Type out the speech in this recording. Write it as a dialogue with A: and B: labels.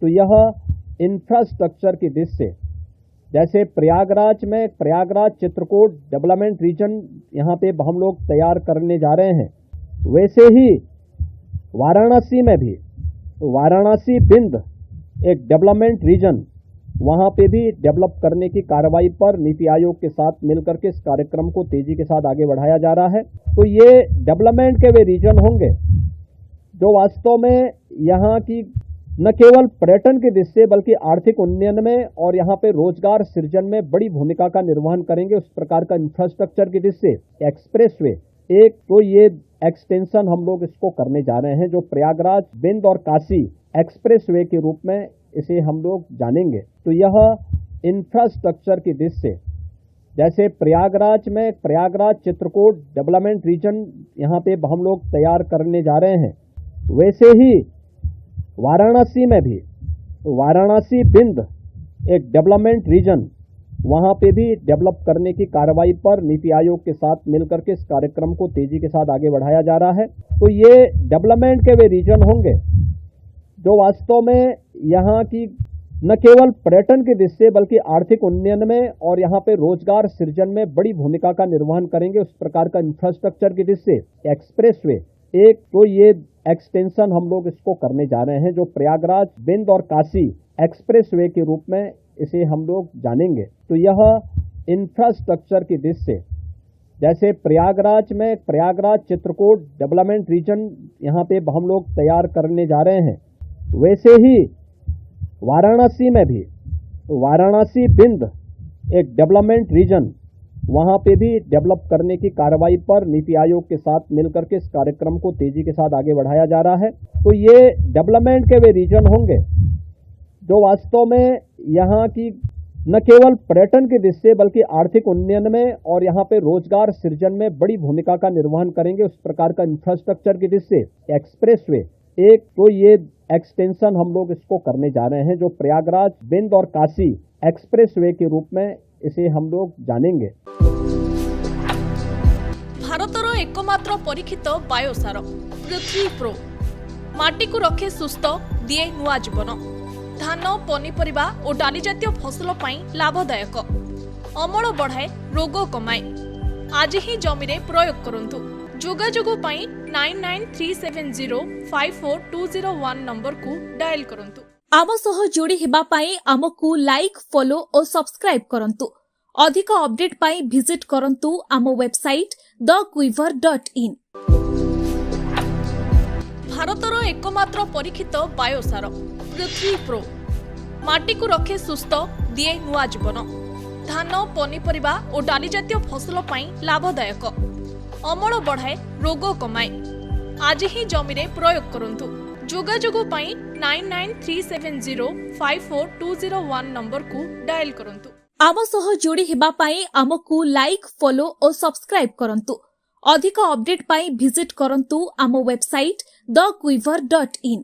A: तो यह इंफ्रास्ट्रक्चर की दृष्टि से, जैसे प्रयागराज में प्रयागराज चित्रकूट डेवलपमेंट रीजन यहाँ पे हम लोग तैयार करने जा रहे हैं, वैसे ही वाराणसी में भी वाराणसी बिंद एक डेवलपमेंट रीजन वहाँ पे भी डेवलप करने की कार्रवाई पर नीति आयोग के साथ मिलकर के इस कार्यक्रम को तेजी के साथ आगे बढ़ाया जा रहा है। तो ये डेवलपमेंट के वे रीजन होंगे जो वास्तव में यहाँ की न केवल पर्यटन की दृष्टि से बल्कि आर्थिक उन्नयन में और यहाँ पे रोजगार सृजन में बड़ी भूमिका का निर्वहन करेंगे। उस प्रकार का इंफ्रास्ट्रक्चर की दृष्टि से एक्सप्रेसवे एक तो ये एक्सटेंशन हम लोग इसको करने जा रहे हैं, जो प्रयागराज बिंद और काशी एक्सप्रेसवे के रूप में इसे हम लोग जानेंगे। तो यह इंफ्रास्ट्रक्चर की दृष्टि से, जैसे प्रयागराज में प्रयागराज चित्रकूट डेवलपमेंट रीजन यहाँ पे हम लोग तैयार करने जा रहे हैं, वैसे ही वाराणसी में भी वाराणसी बिंद एक डेवलपमेंट रीजन वहाँ पे भी डेवलप करने की कार्रवाई पर नीति आयोग के साथ मिलकर के इस कार्यक्रम को तेजी के साथ आगे बढ़ाया जा रहा है। तो ये डेवलपमेंट के वे रीजन होंगे जो वास्तव में यहाँ की न केवल पर्यटन की दृष्टि से बल्कि आर्थिक उन्नयन में और यहाँ पे रोजगार सृजन में बड़ी भूमिका का निर्वहन करेंगे। उस प्रकार का इंफ्रास्ट्रक्चर की दृष्टि से एक्सप्रेसवे एक तो ये एक्सटेंशन हम लोग इसको करने जा रहे हैं, जो प्रयागराज बिंद और काशी एक्सप्रेसवे के रूप में इसे हम लोग जानेंगे। तो यह इंफ्रास्ट्रक्चर की दृष्टि से, जैसे प्रयागराज में प्रयागराज चित्रकूट डेवलपमेंट रीजन यहाँ पे हम लोग तैयार करने जा रहे हैं, वैसे ही वाराणसी में भी वाराणसी बिंद एक डेवलपमेंट रीजन वहाँ पे भी डेवलप करने की कार्रवाई पर नीति आयोग के साथ मिलकर के इस कार्यक्रम को तेजी के साथ आगे बढ़ाया जा रहा है। तो ये डेवलपमेंट के वे रीजन होंगे जो वास्तव में यहाँ की न केवल पर्यटन की दृष्टि से बल्कि आर्थिक उन्नयन में और यहाँ पे रोजगार सृजन में बड़ी भूमिका का निर्वहन करेंगे। उस प्रकार का इंफ्रास्ट्रक्चर की दृष्टि से एक्सप्रेसवे एक तो ये एक्सटेंशन हम लोग इसको करने जा रहे हैं, जो प्रयागराज बिंद और काशी एक्सप्रेसवे के रूप में इसे हम लोग जानेंगे।
B: भारतर एकमात्र परीक्षित बायोसार पृथ्वी प्रो माटी को रखे सुस्थ दिए नुआ जीवन। धान पनीपरिबा और डाली जातीय फसल लाभदायक, अमल बढ़ाए, रोग कमाए। आज ही जमी रे प्रयोग करंतु। जोगाजोग 9937054201 नंबर को डायल करंतु।
C: आम सह जोड़ी हेबा पाई आमकु लाइक, फॉलो और सब्सक्राइब करंतु। अधिक अपडेट पाई विजिट करंतु आम वेबसाइट thequiver.in।
B: भारतर एकमात्र परीक्षित बायोसार पृथ्वी प्रो माटी को रखे सुस्थ दिए नुआ जीवन। धान पनीपरिबा और डाली जातीय फसल लाभदायक, अमल बढ़ाए, रोग कमाए। आज ही जमी रे प्रयोग करंतु। जोगाजोग 9937054201 नंबर को डायल करंतु।
C: आम सह जोड़ी हेबा पाई आमकु लाइक, फॉलो और सब्सक्राइब करंतु। अधिक अपडेट पाई विजिट करंतु आम वेबसाइट thequiver.in।